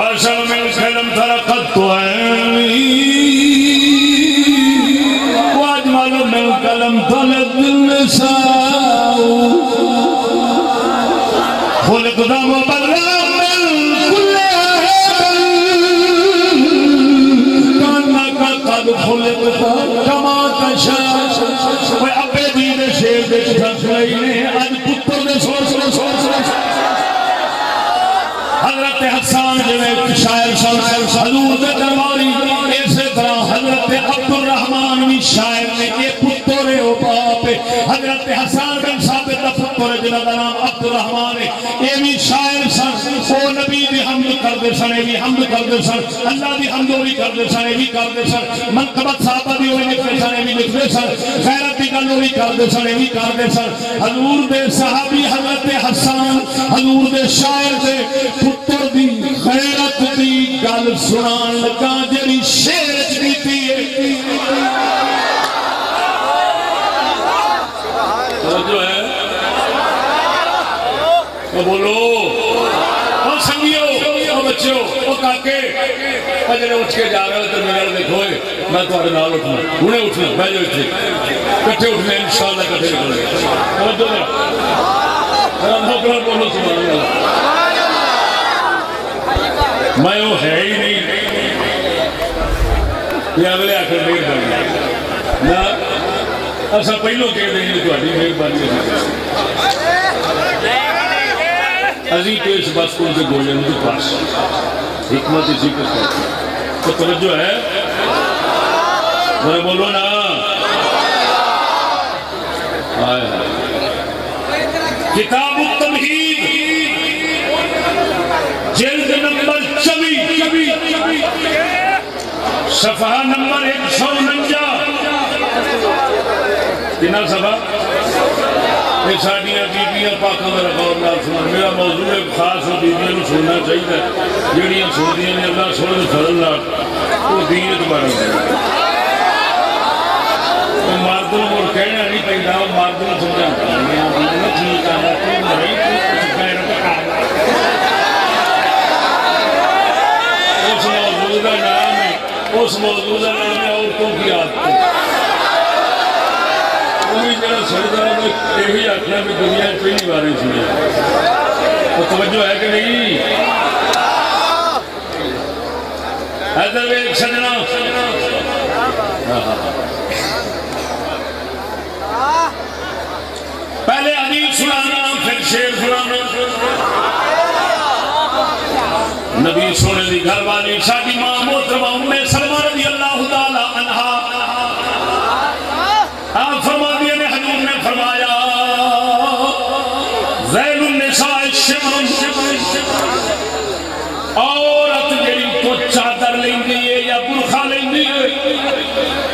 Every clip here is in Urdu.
وأشهد من كلم ترقت عيني وأجمل من كلم طلب النساء خلق دم وبلغ من كل كأنك قد خلقت كما تشاء وأبي دين شيخ تخليني أن پتر دے سوچ حضرت حسان جنہیں شاعر حضور دے درباری اسی طرح حضرت عبدالرحمن بھی شاعر نے یہ پتر ہے وہ باپ ہے حضرت حسان بن ثابت دا پتر ہے جنہ دا نام عبدالرحمن ہے یہ بھی شاعر سن وہ نبی بھی حمد کر دے سن یہ بھی حمد کر دے سن اللہ بھی حمد بھی کر دے سن یہ بھی کر دے سن منقبت صحابہ بھی ہوئی لکھتے سن یہ بھی لکھتے سن غیرت بھی گل بھی کر دے سن یہ بھی کر دے سن حضور دے صحابی حضرت حسان حضور دے شاعر دے پتر دی غیرت دی گل سنان لگا جڑی شعر دیتی ہے جو ہے وہ بولو اور سنگیو اور بچیو اور کاکے جنہیں اٹھ کے جا رہے ہو تو میرے دیکھو میں تمہارے نال اٹھنا انہیں اٹھنا میں جو اٹھے کٹھے اٹھنے انشاءاللہ کٹھے نکلے توجہ ذرا نوکران بولو سبحان اللہ میں وہ ہے ہی نہیں یہ اگلے آخر مہربانی نہ ایسا پہلو کہہ دیں گے تمہاری مہربانی عزیز پیش بس کن سے گوجن کے پاس حکمت اسی کے ساتھ تو توجہ ہے میں بولو نا آئے کتاب التمہید جلد نمبر 24 صفحہ نمبر 149 کنا صفحہ یہ ساڑیاں بیبیاں پاکاں میں رکھاؤ اللہ سنان میرا موضوع ہے خاص ہو بیبیاں نو سننا چاہیے جڑیاں سنیاں نے اللہ سنن فضل نال وہ دینت بارے وہ مردوں کو کہنا نہیں پہنتا وہ مردوں کو سمجھاتا ہے ٹھیک ہے تو نہیں کچھ غیرت اس موضوع کا نام ہے عورتوں کی عادت وہی جڑا سجدہ میں یہی آخنا بھی دنیا پہلی بار ہی سنی تو توجہ ہے کہ نہیں حضرت ایک سجنا پہلے حدیث سنانا پھر شعر سنانا نبی سونے دی گھر والی شادی ماں محترمہ ام سلمہ رضی اللہ تعالی عنہا آپ فرما دیا نے حضور نے فرمایا ذیل النساء الشمر عورت جڑی تو چادر لیندی ہے یا برخا لیندی ہے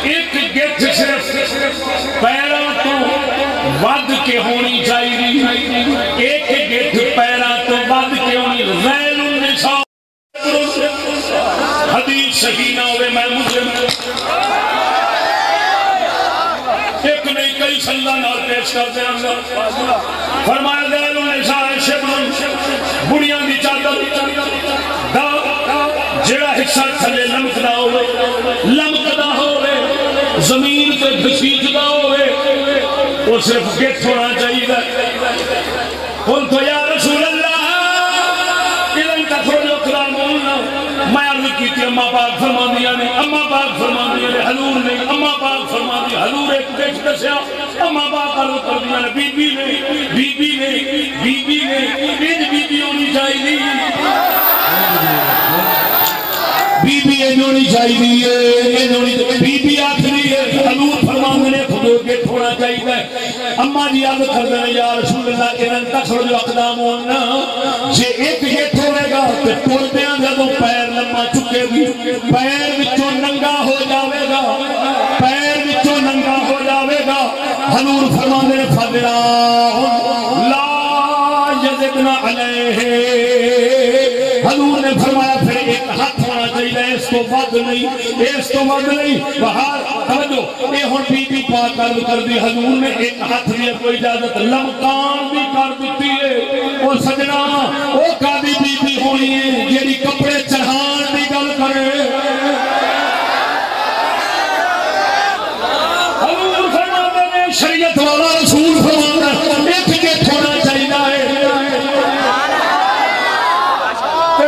ایک گٹھ صرف پیراں تو ود کے ہونی چاہیے ایک گٹھ پیراں تو ود کے ہونی ذیل النساء حدیث صحیح نہ ہوئے میں مسلم ایک نہیں کئی صلی اللہ نال پیش کر دیں فرمایا ذیل النساء شبر بڑیاں دی چادر دا جڑا حصہ تھلے لمکدا ہوئے زمین تے گھسیٹدا ہوئے وہ صرف گٹھ ہونا چاہیے قلت یا رسول اللہ اذن تخرج اقدامنا میں عرض کی تھی اماں پاک فرماندیاں نے اماں پاک فرماندیاں نے حضور نے اماں پاک فرماندی حضور ایک دیکھ دسیا اماں پاک عرض کر دیا نے بی بی نے بی ہونی چاہیے بی بی ہونی چاہیے بی بی آخری ہے حضور فرماندے نے خود کے تھوڑا چاہیے اماں جی عرض کر دیا یا رسول اللہ انن تخرج اقدامنا جے ایک گٹھ ہوئے گا تو ٹردیاں جدوں پیر لمبا چکے گی پیر وچوں ننگا ہو جاوے گا حضور فرماندے نے فضلا لا یزدنا علیہ حضور نے فرمایا پھر ایک ہاتھ ہونا چاہیے اس کو ود نہیں بہار توجہ یہ ہن بی بی پاک کر دی حضور نے ایک ہاتھ دی کوئی اجازت لمکان بھی کر دیتی ہے اور سجنا وہ قاضی بی بی ہونی ہے جیڑی کپڑے چڑھا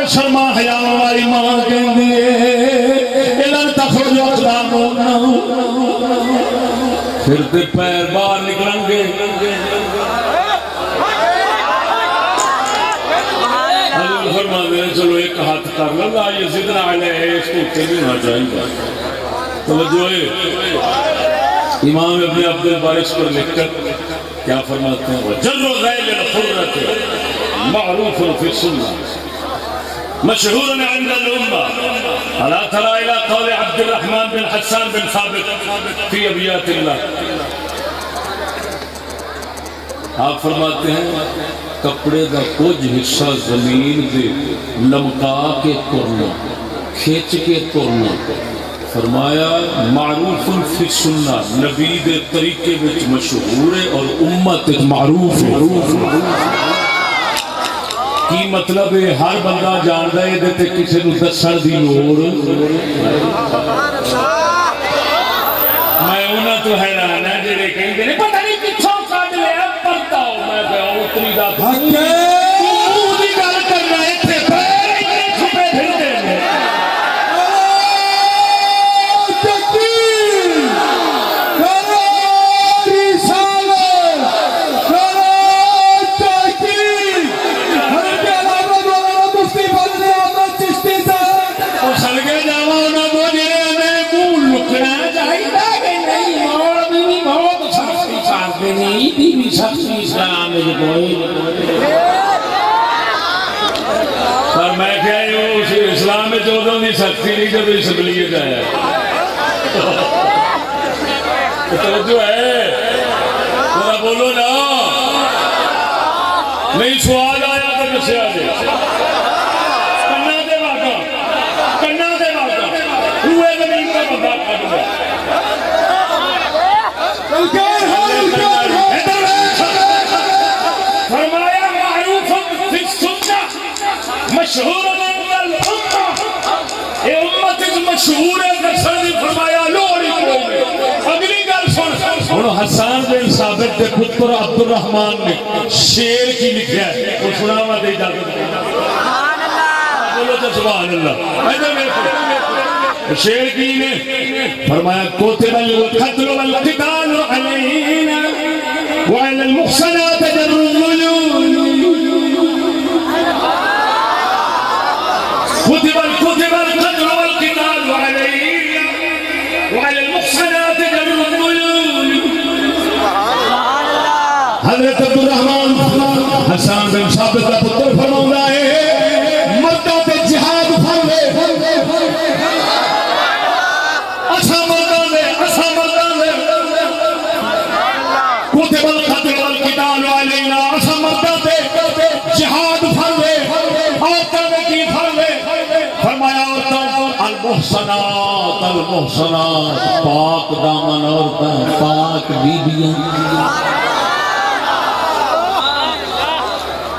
شرما حیا والی ماں کہندی ہے اعلان تخرج اقدام پھر تے پیر باہر نکلن گے حضور فرماتے ہیں چلو ایک ہاتھ کر لو لا یزدنا علیہ اس کو اتنے بھی ہونا چاہیے توجہ ہے امام ابن عبد البارس پر لکھ کر کیا فرماتے ہیں وجر غیل الحرت معروف فی السنہ مشہور عند الامہ الا ترى الى قول عبد الرحمن بن حسان بن ثابت فی ابیات اللہ آپ فرماتے ہیں کپڑے کا کچھ حصہ زمین دے لمکا کے ترنا کھینچ کے ترنا فرمایا معروف فی السنہ نبی دے طریقے وچ مشہور ہے اور امت معروف ہے کی مطلب ہے ہر بندہ جاندا ہے دے تے کسے نوں دسن دی لوڑ میں انہاں تو حیران ہے جڑے کہندے نے پتہ نہیں کتھوں کڈ لیا پرتا میں کہ اتری دا دی گل کرنا ایتھے پیر اتنے چھپے پھردے نے پر میں کیا اسلام میں چودوں کی سختی نہیں جب اسمبلیت آیا توجہ ہے ذرا بولو نا نہیں سوال آیا تو کسے آ جائے کنا دے واقع روئے زمین کا بندہ کھڑ گیا فرمایا معروف فی السنہ مشہور عند الامہ اے امت مشہور ہے دسن دی فرمایا لوڑی کوئی اگلی گل سن ہن حسان بن ثابت دے پتر عبد الرحمن نے شعر کی لکھیا ہے وہ سناوا دے اجازت سبحان اللہ بولو تو سبحان اللہ ادھر دیکھو شعر کی نے فرمایا کوتب القتل والقتال علینا وعلى المحصنات جر الظلول كتب القتل والقتال علينا وعلى المحصنات جر الظلول حضرت عبد الرحمن حسان بن ثابت کا پتر فرماتا ہے مردوں تے جہاد فرض اسا مردوں نے كتب القتل والقتال علينا اسا مردوں تے جہاد فرض عورتوں نے کی فرض فرمایا المحصنات پاک دامن عورتیں پاک بیبیاں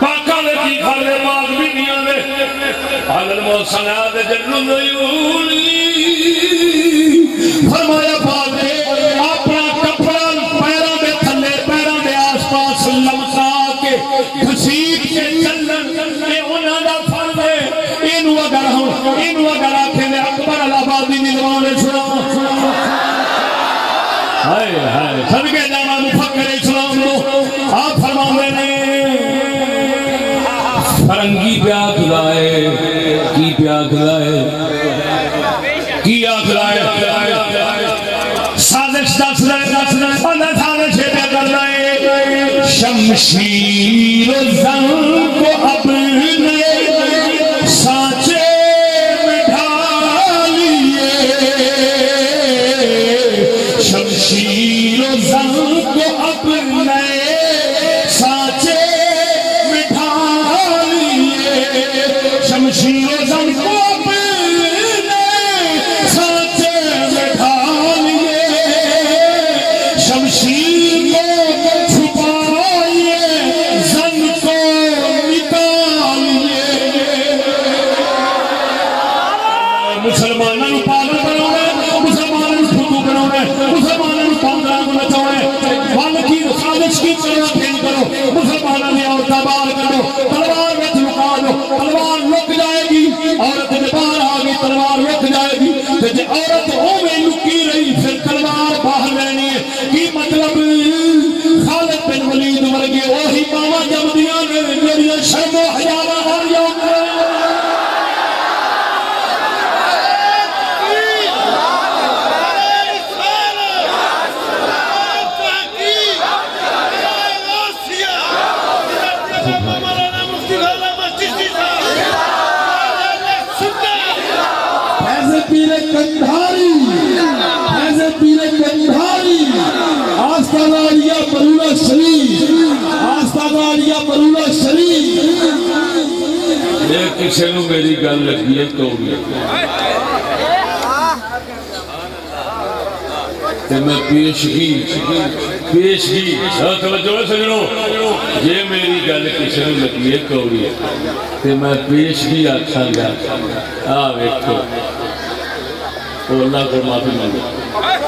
پاکاں نے کی فرض پاک بیبیاں نے المحصنات جر العیون فرمایا پاک اپنا کپڑا پیروں دے تھلے پیروں دے آس پاس لمکا کے گھسیٹ کے چلن یہ انہاں دا فرض ہے اینو اگر آکھیں دے اکبر الہبادی نظام سنا ہائے ہائے صدقے جانا مفکر اسلام کو آپ فرمانے نے فرنگی پیاک لائے کی پیاک لائے کی آکھ لائے سازش دس لائے پندہ سازش پہ کر لائے شمشیر زن کو اپنے سانچے میں ڈھالیے شمشیر زن کو اپنے سانچے میں ڈھالیے شمشیر زن کو اپنے سانچے میں ڈھالیے شمشیر کو چھپائیے زن کو نکالیے مسلمانوں پاگل بناؤں مسلمانوں پھوٹو بناؤں مسلمانوں پاندرہ کو نچاؤں والکی سازش کی طرح پھیل کرو مسلمانوں نے عورتہ بار کرو تلوار میں لکا دو تلوار لک جائے گی پیر کندھاری فیض پیر کندھاری آستانہ عالیہ برولہ شریف آستانہ عالیہ برولہ شریف یہ کسی نے میری گل لگی ہے تو میں پیشگی توجہ سجنو یہ میری گل کسی نے لگی ہے کوڑی ہے کہ میں پیشگی آکھاں گا ویکھو اللہ کو معافی مانگو